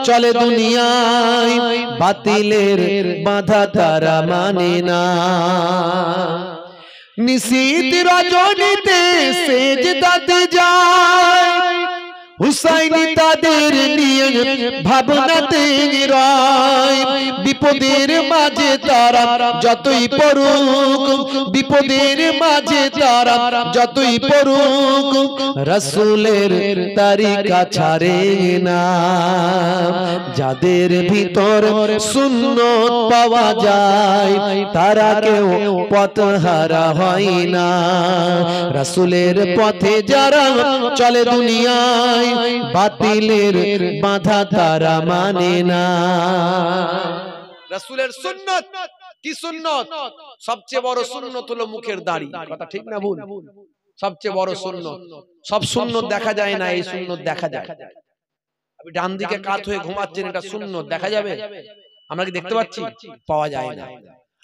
চলে দুনিয়ায় বাতিলের বাধা তারা মানে না। নিশীত রজনীতে সেজদাতে যায় হুসাইনি তাদের নিয়ে ভাবনাতে রয়। বিপদের মাঝে তারা যতই পড়ুক, বিপদের মাঝে তারা যতই পড়ুক, রাসূলের তরিকা ছাড়ে না। যাদের ভিতর সুন্নত পাওয়া যায় তারা কেউ পথহারা হয় না। রাসূলের পথে যারা চলে দুনিয়ায় বাতিলের বাধা তারা মানে না। রাসূলের সুন্নত কি সুন্নত? সবচেয়ে বড় সুন্নত হলো মুখের দাড়ি। কথা ঠিক না ভুল? সবচেয়ে বড় সুন্নত। সব সুন্নত দেখা যায় না, এই সুন্নত দেখা যায়। আপনি ডান দিকে কাত হয়ে ঘুমাচ্ছেন, এটা সুন্নত দেখা যাবে? আমরা কি দেখতে পাচ্ছি? পাওয়া যায় না।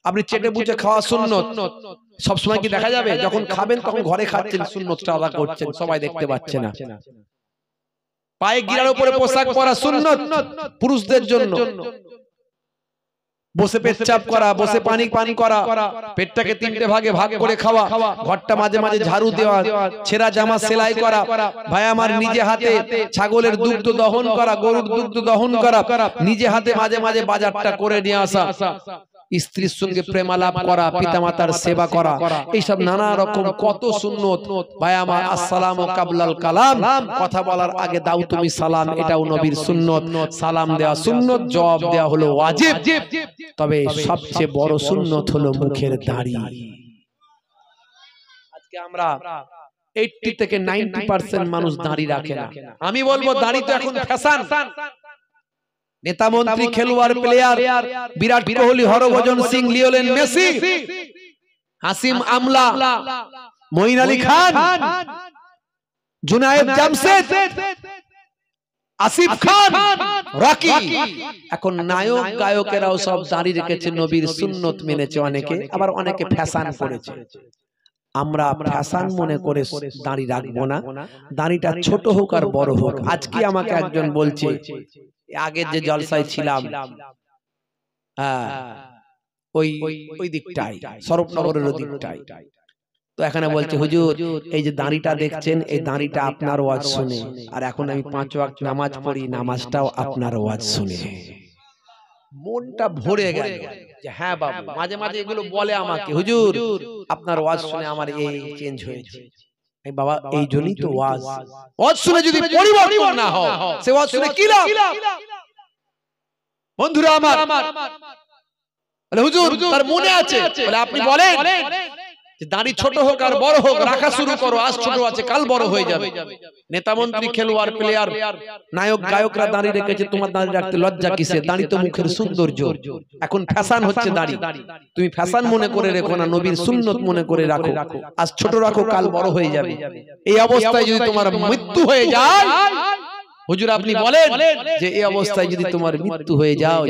আপনি চেটে বুঝে খাওয়া সুন্নত সব সময় কি দেখা যাবে? যখন খাবেন তখন ঘরে খাচ্ছেন, সুন্নতটা আদা করছেন, সবাই দেখতে পাচ্ছে না। পায়ে গিরার উপরে পোশাক পরা সুন্নত পুরুষদের জন্য। বসে পেচ্ছাপ করা, বসে পানি পান করা, পেটটাকে তিনটে ভাগে ভাগ করে খাওয়া, ঘরটা মাঝে মাঝে ঝাড়ু দেওয়া, ছেঁড়া জামা সেলাই করা, ভাই আমার নিজে হাতে ছাগলের দুগ্ধ দহন করা, গরুর দুগ্ধ দহন করা, নিজে হাতে মাঝে মাঝে বাজারটা করে নিয়ে আসা, স্ত্রীর সঙ্গে প্রেমালাপ করা, পিতামাতার সেবা করা, এইসব নানা রকম কত সুন্নত। ভাই আমার আসসালামু কাবলাল কালাম, কথা বলার আগে দাও তুমি সালাম, এটাও নবীর সুন্নত। সালাম দেওয়া সুন্নত, জবাব দেওয়া হলো ওয়াজিব। তবে সবচেয়ে বড় সুন্নত হলো মুখের দাড়ি। আজকে আমরা 80 থেকে 90% মানুষ দাড়ি রাখে না। আমি বলবো দাড়ি তো এখন ফ্যাশন। নেতা মন্ত্রী খেলোয়াড় player Virat Kohli, Harbhajan Singh, Lionel Messi, Hashim আমলা, মঈন আলী খান, জুনায়েদ জামশেদ, আসিফ খান, রকি, এখন নায়ক গায়কেরাও সব দাড়ি রেখেছে, নবীর সুন্নত মেনেছে অনেকে, আবার অনেকে ফ্যাশন করেছে। আমরা ফ্যাশন মনে করে দাড়ি রাখবো না, দাড়িটা ছোট হোক আর বড় হোক। আজকে আমাকে একজন বলছে, আগের যে জলসায় ছিলাম ওই দিকটাই, স্বরূপনগরের ওই দিকটাই, তো এখানে বলছে হুজুর এই যে দাড়িটা দেখছেন, এই দাড়িটা আপনার ওয়াজ শুনে, আর এখন আমি 5 ওয়াক্ত নামাজ পড়ি, নামাজটাও আপনার ওয়াজ শুনে মনটা ভরে গেল যে হ্যাঁ বাবু। মাঝে মাঝে এগুলো বলে আমাকে, হুজুর আপনার ওয়াজ শুনে আমার এই চেঞ্জ হয়েছে। বাবা এই জন্যই তো ওয়াজ, ওয়াজ শুনে যদি পরিবর্তন না হয় সে ওয়াজ শুনে কি লাভ? বন্ধুরা আমার, বলে হুজুর তার মনে আছে, বলে আপনি বলেন যে দাড়ি ছোট হোক আর বড় হোক রাখা শুরু করো, আজ ছোট আছে কাল বড় হয়ে যাবে। নেতা মন্ত্রী খেলোয়াড় প্লেয়ার নায়ক গায়করা দাড়ি রেখেছে, তোমার দাড়ি রাখতে লজ্জা কিসে? দাড়ি তো মুখের সৌন্দর্য। এখন ফ্যাশন হচ্ছে দাড়ি, তুমি ফ্যাশন মনে করে রেখো না, নবীর সুন্নত মনে করে রাখো। আজ ছোট রাখো কাল বড় হয়ে যাবে। এই অবস্থায় যদি তোমার মৃত্যু হয়ে যায়, হুজুর আপনি বলেন যে এই অবস্থায় যদি তোমার মৃত্যু হয়ে যাও,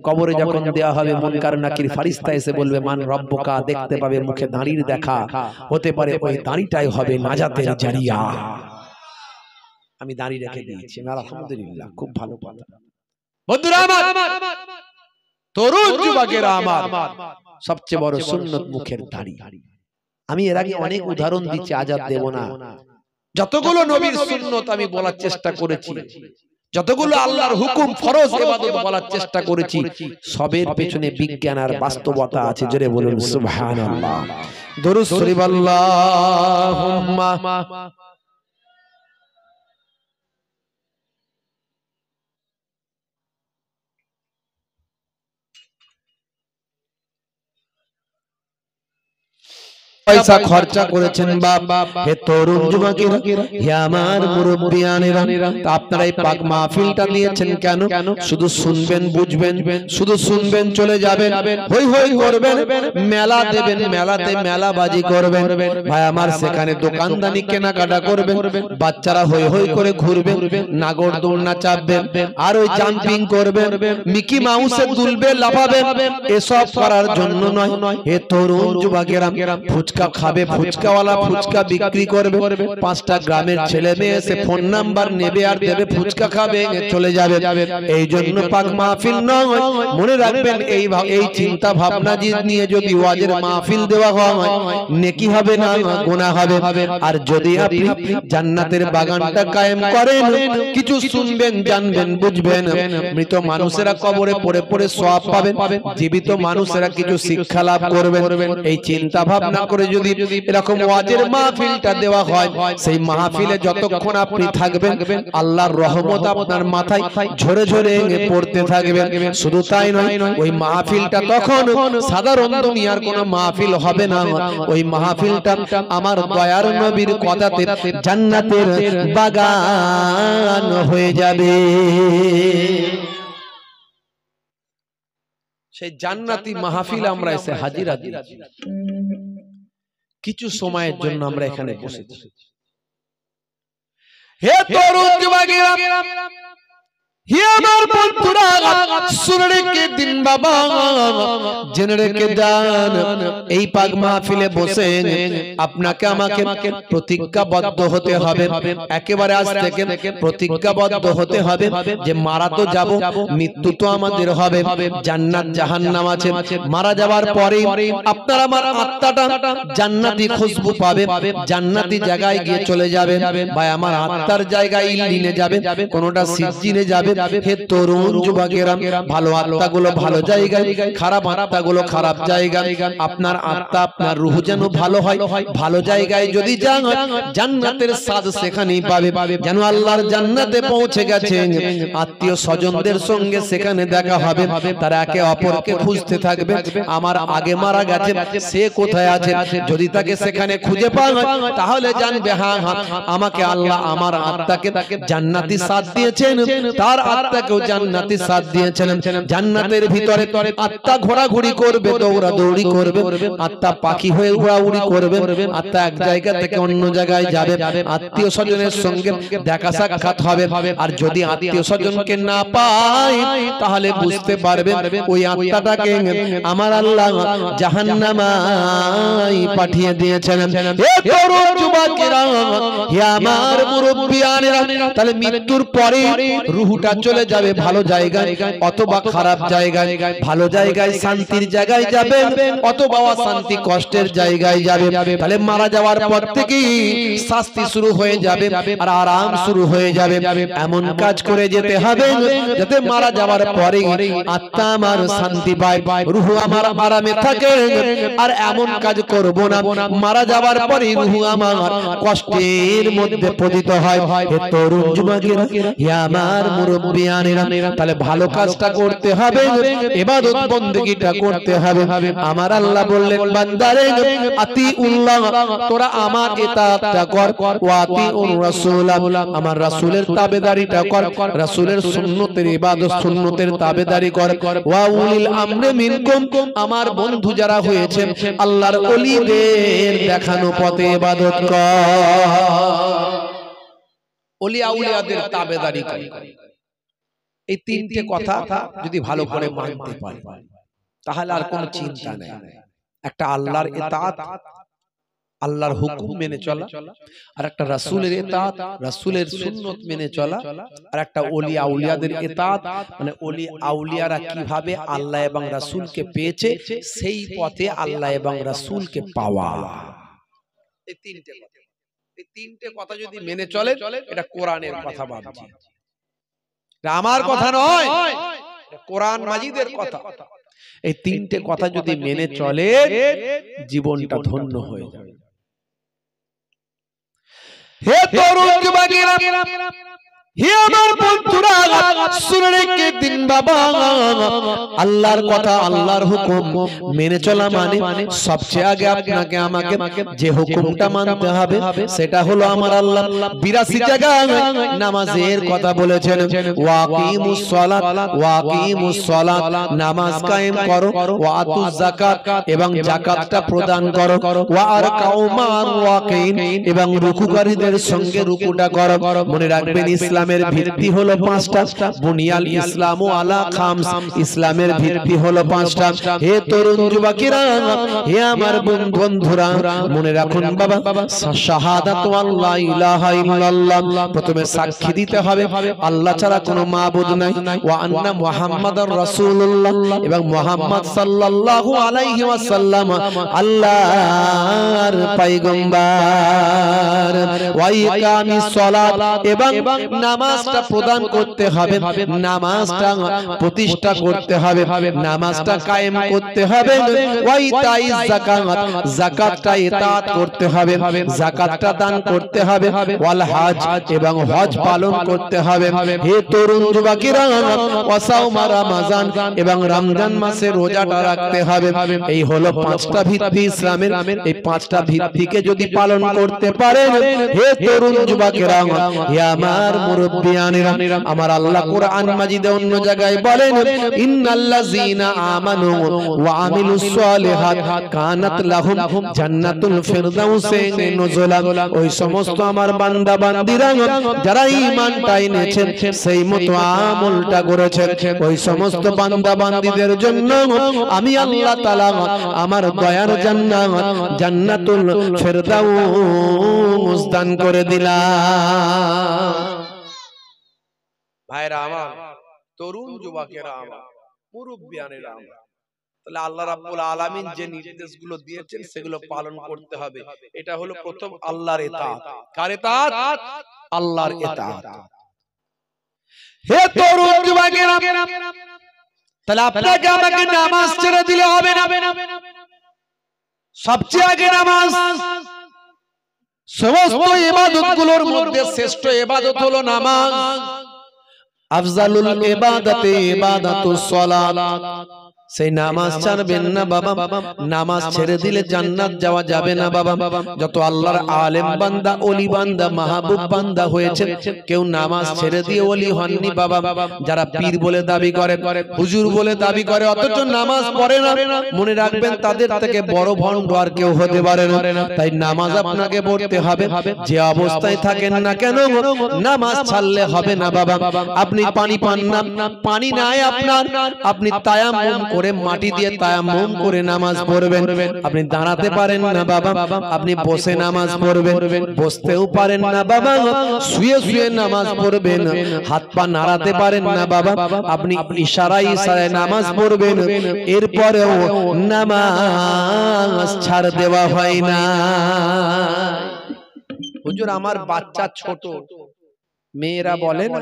কবরে যখন দেওয়া হবে মুনকার নাকির ফারিস্তা এসে বলবে মান রব্বুকা, দেখতে পাবে মুখে দাড়ির দেখা, হতে পারে ওই দাড়িটাই হবে নাজাতের জারিয়া। আমি দাড়ি রেখে দিয়েছি, আলহামদুলিল্লাহ, খুব ভালো কথা। বন্ধুরা আমার, তরুণ যুবকেরা আমার, সবচেয়ে বড় সুন্নত মুখের দাড়ি। আমি এর আগে অনেক উদাহরণ দিচ্ছি, আজ আর দেব না। যতগুলো নবীর সুন্নত আমি বলার চেষ্টা করেছি, যতগুলো আল্লাহর হুকুম ফরজ ইবাদত বলার চেষ্টা করেছি, সবের পেছনে বিজ্ঞান আর বাস্তবতা আছে। জোরে বলুন সুবহানাল্লাহ। দরুদ শরীফ আল্লাহুম্মা পয়সা খরচা করেছেন বাবা। হে তরুণ যুবকেরা, হে আমার মুরব্বিয়ানেরা, আপনারা এই পাক মাহফিলটা দিয়েছেন কেন? শুধু শুনবেন, বুঝবেন, শুধু শুনবেন, চলে যাবেন, হই হই করবেন, মেলা দেবেন, মেলাতে মেলাবাজি করবেন ভাই আমার, সেখানে দোকানদানি কেনাকাটা করবেন, বাচ্চারা হই হই করে ঘুরবেন, নাগর দোলনা চাপবেন, আর ওই জাম্পিং করবেন, মিকি মাউসে দুলবে, লাফাবেন। এসব করার জন্য নয়। হে তরুণ যুবকেরা, ফুচকা খাবে, ফুচকাওয়ালা ফুচকা বিক্রি করবে, 5টা গ্রামের ছেলে মেয়ে এসে ফোন নাম্বার নেবে আর দেবে, ফুচকা খাবে, চলে যাবে। এই জন্য পাক মাহফিল নয়। মনে রাখবেন, এই চিন্তা ভাবনা নিয়ে যদি ওয়াজের মাহফিল দেওয়া হয়, নেকি হবে না, গুনাহ হবে। আর যদি আপনি জান্নাতের বাগানটা কায়েম করেন, কিছু শুনবেন, জানবেন, বুঝবেন, মৃত মানুষেরা কবরে পড়ে পড়ে সওয়াব পাবেন, জীবিত মানুষেরা কিছু শিক্ষা লাভ করবেন। এই চিন্তা ভাবনা করে যদি এরকম ওয়াজের মাহফিলটা দেওয়া হয়, সেই মাহফিলে যতক্ষণ আপনি থাকবেন, আল্লাহর রহমত আপনার মাথায় ঝরে ঝরে পড়তে থাকবে। শুধু তাই নয়, ওই মাহফিলটা তখন সাধারণ দুনিয়ার কোনো মাহফিল হবে না। ওই মাহফিলটা আমার দয়ার নবীর কথাতে জান্নাতের বাগান হয়ে যাবে। সেই জান্নাতি মাহফিল আমরা এসে হাজিরা দিয়েছি। কিছু সময়ের জন্য আমরা এখানে বসেছি। হে তরুণ যুবকেরা, হে আমার বন্ধুরা, শুনে রেখে দিন বাবা, জেনে রেখে দেন, এই পাক মাহফিলে বসে আপনাকে আমাকে প্রতিজ্ঞাবদ্ধ হতে হবে। একেবারে আজ থেকে প্রতিজ্ঞাবদ্ধ হতে হবে যে মারা তো যাব, মৃত্যু তো আমাদের হবে, জান্নাত জাহান্নাম আছে। মারা যাওয়ার পরে আপনার আমার আত্মাটা জান্নাতি খুশবু পাবে, জান্নাতি জায়গায় গিয়ে চলে যাবে। ভাই আমার আত্মার জায়গায় ইল্লিনে যাবে, কোনটা সিজ্জিনে যাবে। হে তরুণ যুবকেরা, ভালো আত্মাগুলো ভালো জায়গায়, খারাপ আত্মাগুলো খারাপ জায়গায়। আপনার আত্মা, আপনার রূহ যেন ভালো হয়, ভালো জায়গায় যদি যান, জান্নাতের স্বাদ সেখানেই পাবে। যেন আল্লাহর জান্নাতে পৌঁছে গেছে, আত্মীয় স্বজনদের সঙ্গে সেখানে দেখা হবে, তারা একে অপরকে খুঁজতে থাকবে, আমার আগে মারা গেছে সে কোথায় আছে। যদি তাকে সেখানে খুঁজে পান, তাহলে জানবে হ্যাঁ হ্যাঁ, আমাকে আল্লাহ আমার আত্মাকে জান্নাতি স্বাদ দিয়েছেন, তার আত্মাকেও জান্নাতি স্বাদ দিয়েছেন। জান্নাতের ভিতরে আত্মা ঘোরাঘুরি করবে, দৌড়াদৌড়ি করবে, আত্মা পাখি হয়ে উড়াউড়ি করবে, আত্মা এক জায়গা থেকে অন্য জায়গায় যাবে, আত্মীয় স্বজনের সঙ্গে দেখা সাক্ষাৎ হবে। আর যদি আত্মীয় স্বজনকে না পায়, তাহলে বুঝতে পারবে ওই আত্মাটাকে আমার আল্লাহ জাহান্নামায় পাঠিয়ে দিয়েছেন। হে তরুণ যুবকেরা, হে আমার মুরব্বিয়ানেরা, তাহলে মৃত্যুর পরে রূহটা চলে যাবে ভালো জায়গায় অথবা খারাপ জায়গায়। ভালো জায়গায় শান্তির জায়গায় যাবে অথবা অশান্তি কষ্টের জায়গায় যাবে। তাহলে মারা যাওয়ার পর থেকেই শাস্তি শুরু হয়ে যাবে আর আরাম শুরু হয়ে যাবে। এমন কাজ করে যেতে হবে যাতে মারা যাওয়ার পরে আত্মা আমার শান্তি পায়, রূহ আমার আরামে থাকে। আর এমন কাজ করব না মারা যাওয়ার পরে রূহ আমার কষ্টের মধ্যে পতিত হয়। হে তরুণ যুবকেরা, হে আমার মুরব্বিয়ানেরা, তাহলে ভালো কাজটা করতে হবে, ইবাদত বন্দেগীটা করতে হবে। আমার আল্লাহ বললেন, বান্দারে আতিউল্লাহ, তোরা আমার ইতাআতটা কর, ওয়া আতিউর রাসূল, আমার রাসূলের তাবেদারিটা কর, রাসূলের সুন্নতের ইবাদত, সুন্নতের তাবেদারি কর। ওয়া উলিল আমরি মিনকুম, আমার বন্ধু যারা হয়েছে আল্লাহর ওলিদের দেখানো পথে ইবাদত কর, ওলি আউলিয়াদের তাবেদারি কর। এই তিনটে কথা যদি ভালো করে মানতে পারে, তাহলে আর কোনো চিন্তা নেই। একটা আল্লাহর ইতাআত, আল্লাহর হুকুম মেনে চলা, আর একটা রাসূলের ইতাআত, রাসূলের সুন্নত মেনে চলা, আর একটা ওলি আউলিয়াদের ইতাআত, মানে ওলি আউলিয়ারা কিভাবে আল্লাহ এবং রাসূলকে পেয়েছে সেই পথে আল্লাহ এবং রাসূলকে পাওয়া। এই তিনটে কথা, এই তিনটে কথা যদি মেনে চলে, এটা কোরআনের কথা ভাবছি, এটা আমার কথা নয়, এটা কোরআন মাজিদের কথা। এই তিনটে কথা যদি মেনে চলে, জীবনটা ধন্য হয়ে যাবে। হে তরুণ যুবকেরা, হে আমার বন্ধুরা শুনে রেখে দিন বাবা, আল্লাহর কথা আল্লাহর হুকুম মেনে চলা মানে সবচেয়ে আগে আপনাকে আমাকে যে হুকুমটা মানতে হবে সেটা হলো আমার আল্লাহ 82 জায়গায় নামাজের কথা বলেছেন, ওয়াকিমুস সালাত ওয়াকিমুস সালাত, নামাজ কায়েম করো, ওয়া আতুজ যাকাত এবং যাকাতটা প্রদান করো, ওয়া আরকাউ মা'আর রাকিন এবং রুকুকারীদের সঙ্গে রুকুটা করো। মনে রাখবেন ইসলামের ভিত্তি হলো 5টা, বুনিয়াল ইসলামু আলা খামস, ইসলামের ভিত্তি হলো 5টা। হে তরুণ যুবকেরা, হে আমার বন্ধুরা, মনে রাখুন বাবা, শাহাদাতু আল্লা ইলাহা ইল্লাল্লাহ, প্রথমে সাক্ষী দিতে হবে আল্লাহ ছাড়া কোনো মাবুদ নাই, ওয়া আন্না মুহাম্মাদার রাসূলুল্লাহ এবং মুহাম্মদ সাল্লাল্লাহু আলাইহি ওয়াসাল্লাম আল্লাহর পয়গম্বর, ওয়া ইকামিস সালাত এবং নামাজটা প্রদান করতে হবে, নামাজটা প্রতিষ্ঠা করতে হবে, নামাজটা কায়েম করতে হবে, ওয়া ইতাইজ যাকাত, যাকাতটা ইতাআত করতে হবে, যাকাতটা দান করতে হবে, ওয়াল হজ এবং হজ পালন করতে হবে। হে তরুণ যুবকেরা, ওয়া সাওমা রমাজান এবং রমজান মাসে রোজাটা রাখতে হবে। এই হলো 5টা ভিত্তি ইসলামের। এই 5টা ভিত্তিকে যদি পালন করতে পারেন হে তরুণ যুবকেরা, হে আমার মুরব্বিয়ানেরা, আমার আল্লাহ কোরআন মাজিদে অন্য জায়গায় বলেন, ইন্নাল্লাযীনা আমানু ওয়া আমিলুস সালিহাত কানাত লাহুম জান্নাতুল ফিরদাউসে নুজুলা, ওই সমস্ত আমার বান্দা বান্দীরা যারা ঈমানটা এনেছেন সেই মতো আমলটা করেছেন, ওই সমস্ত বান্দা বান্দীদের জন্য আমি আল্লাহ তাআলা আমার দয়ার জান্নাত জান্নাতুল ফিরদাউস দান করে দিলাম। ভাইরা আমার, তরুণ যুবকেরা আমার, মুরব্বিয়ানেরা আমার, তাহলে আল্লাহ রাব্বুল আলামিন যে নির্দেশগুলো দিয়েছেন সেগুলো পালন করতে হবে। এটা হলো প্রথম আল্লাহর ইতাআত। কার ইতাআত? আল্লাহর ইতাআত। হে তরুণ যুবকেরা, তাহলে আপনাকে আমাকে নামাজ ছেড়ে দিলে হবে না। সবচেয়ে আগে নামাজ। সমস্ত ইবাদতগুলোর মধ্যে শ্রেষ্ঠ ইবাদত হলো নামাজ। আফজালুল ইবাদাতি ইবাদাতুস সালাত। সেই নামাজ ছাড়বেন না বাবা, নামাজ ছেড়ে দিলে জান্নাত যাওয়া যাবে না বাবা। যত আল্লাহর আলেম বান্দা, ওলি বান্দা, মাহবুব বান্দা হয়েছে, কেউ নামাজ ছেড়ে দিয়ে ওলি হননি বাবা। যারা পীর বলে দাবি করে, হুজুর বলে দাবি করে, অথচ নামাজ পড়ে না, মনে রাখবেন তাদের থেকে বড় ভণ্ড আর কেউ হতে পারে না। তাই নামাজ আপনাকে পড়তে হবে, যে অবস্থায় থাকেন না কেন, নামাজ ছাড়লে হবে না বাবা। আপনি পানি পান না, পানি নাই আপনার, আপনি তায়াম্মুম করে মাটি দিয়ে তায়াম্মুম করে নামাজ পড়বেন। আপনি দাঁড়াতে পারেন না বাবা, আপনি বসে নামাজ পড়বেন। বসতেও পারেন না বাবা, শুয়ে শুয়ে নামাজ পড়বেন। হাত পা নাড়াতে পারেন না বাবা, আপনি ইশারায় ইশারায় নামাজ পড়বেন। এরপরেও নামাজ ছাড় দেওয়া হয় না। হুজুর আমার বাচ্চা ছোট, মেয়েরা বলে না,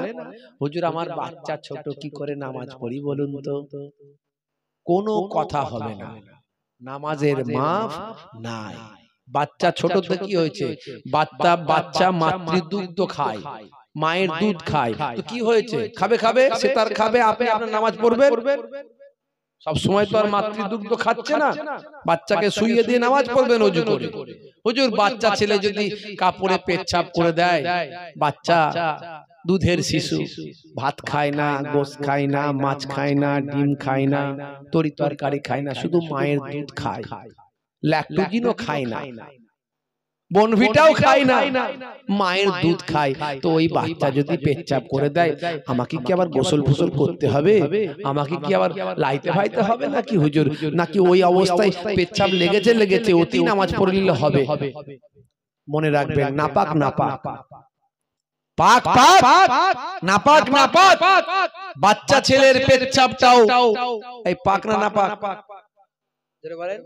হুজুর আমার বাচ্চা ছোট, কি করে নামাজ পড়ি বলুন তো? কোনো কথা হবে না, নামাজের মাফ নাই। বাচ্চা ছোটতে কি হয়েছে? বাচ্চা মাতৃদুগ্ধ খায়, মায়ের দুধ খায়, তো কি হয়েছে? খাবে খাবে, সে তার খাবে, আপনি আপনার নামাজ পড়বেন। সব সময় তো আর মাতৃদুগ্ধ খাচ্ছে না, বাচ্চাকে শুইয়ে দিয়ে নামাজ পড়বেন ওযু করে। হুজুর বাচ্চা ছেলে যদি কাপড়ে পেচ্ছাপ করে দেয়, বাচ্চা দুধের শিশু, ভাত খায় না, গোশত খায় না, মাছ খায় না, ডিম খায় না, তরি তরকারি খায় না, শুধু মায়ের দুধ খায়, ল্যাকটোজিনও খায় না, বনভিটাও খায় না, মায়ের দুধ খায়। তো ওই বাচ্চা যদি পেচ্ছাপ করে দেয়, আমাকে কি আবার গোসল ফসল করতে হবে? আমাকে কি আবার লাইতে ভাইতে হবে নাকি হুজুর? নাকি ওই অবস্থায় পেচ্ছাপ লেগেছে অতি নামাজ পড়ে নিলে হবে? মনে রাখবেন, নাপাক নাপাক, পাক পাক, নাপাক নাপাক। বাচ্চা ছেলের পেচ্ছাপটাও এই পাক না নাপাক? জোরে বলেন,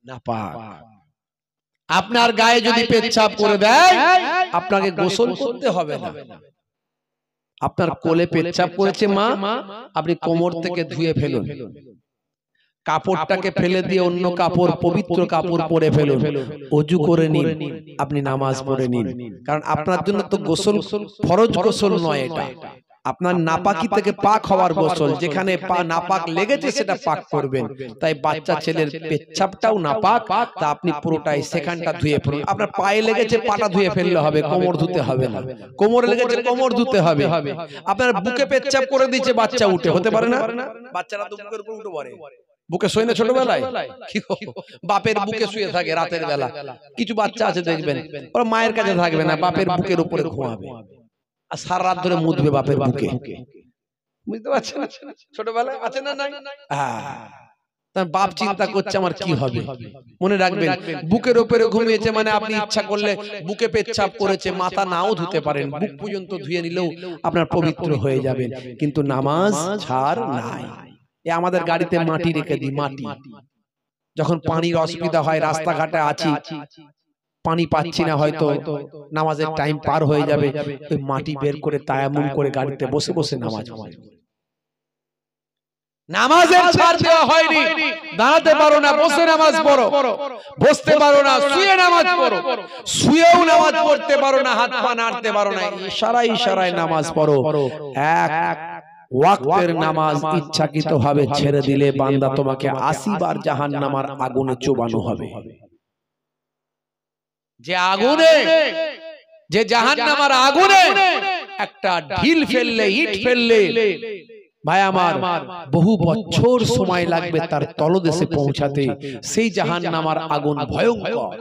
নাপাক। আপনার গায়ে যদি পেচ্ছাপ করে দেয়, আপনাকে গোসল করতে হবে না। আপনার কোলে পেচ্ছাপ করেছে মা, আপনি কোমর থেকে ধুয়ে ফেলুন। কাপড়টাকে ফেলে দিয়ে অন্য কাপড়, পবিত্র কাপড় পরে ফেলুন, ওযু করে নিন, আপনি নামাজ পড়ে নিন। কারণ আপনার জন্য তো গোসল ফরজ গোসল নয়, এটা আপনার নাপাকি থেকে পাক হওয়ার গোসল। যেখানে নাপাক লেগেছে সেটা পাক করবেন। তাই বাচ্চা ছেলের পেচ্ছাপটাও নাপাক, তা আপনি পুরোটাই সেখানটা ধুয়ে ফেলুন। আপনার পায়ে লেগেছে পাটা ধুয়ে ফেললে হবে, কোমর ধুতে হবে না। কোমরে লেগেছে কোমর ধুতে হবে। আপনার বুকে পেচ্ছাপ করে দিয়েছে বাচ্চা, উঠে হতে পারে না? বাচ্চারা তো বুকের উপর উঠে পড়ে, বুকে শোয় না ছোটবেলায়, বাপের বুকে শুয়ে থাকে রাতের বেলা। কিছু বাচ্চা আছে দেখবেন, ওরা মায়ের কাছে থাকবে না, বাপের বুকের উপরে ঘুমাবে আর সারা রাত ধরে মুতবে বাপের বুকে। বুঝতে পারছেন? ছোটবেলায় আছে না নাই? তার বাপ চিন্তা করছে আমার কি হবে। মনে রাখবেন, বুকের উপরে ঘুমিয়েছে মানে আপনি ইচ্ছা করলে বুকে পেচ্ছাপ করেছে, মাথা নাও ধুতে পারেন, বুক পর্যন্ত ধুয়ে নিলেও আপনার পবিত্র হয়ে যাবেন। কিন্তু নামাজ ছাড় নাই। আমাদের গাড়িতে মাটি রেখে দিই, মাটি যখন পানির অসুবিধা হয়, রাস্তাঘাটে আছি, পানি পাচ্ছি না, হয়তো নামাজের টাইম পার হয়ে যাবে, ওই মাটি বের করে তায়াম্মুম করে গাড়িতে বসে বসে নামাজ পড়ো। নামাজের ছাড় দেওয়া হয়নি। দাঁড়াতে পারো না, বসে নামাজ পড়ো। বসতে পারো না, শুয়ে নামাজ পড়ো। শুয়েও নামাজ পড়তে পারো না, হাত পা নাড়তে পারো না, ইশারায় ইশারায় নামাজ পড়ো। এক ওয়াক্তের নামাজ ইচ্ছাকৃতভাবে ছেড়ে দিলে বান্দা তোমাকে ৮০ বার জাহান্নামের আগুনে চোবানো হবে। যে আগুনে, যে জাহান্নামের আগুনে একটা ঢিল ফেললে, ইট ফেললে, ভাই আমার বহু বছর সময় লাগবে তার তলদেশে পৌঁছাতে। সেই জাহান্নামের আগুন ভয়ঙ্কর।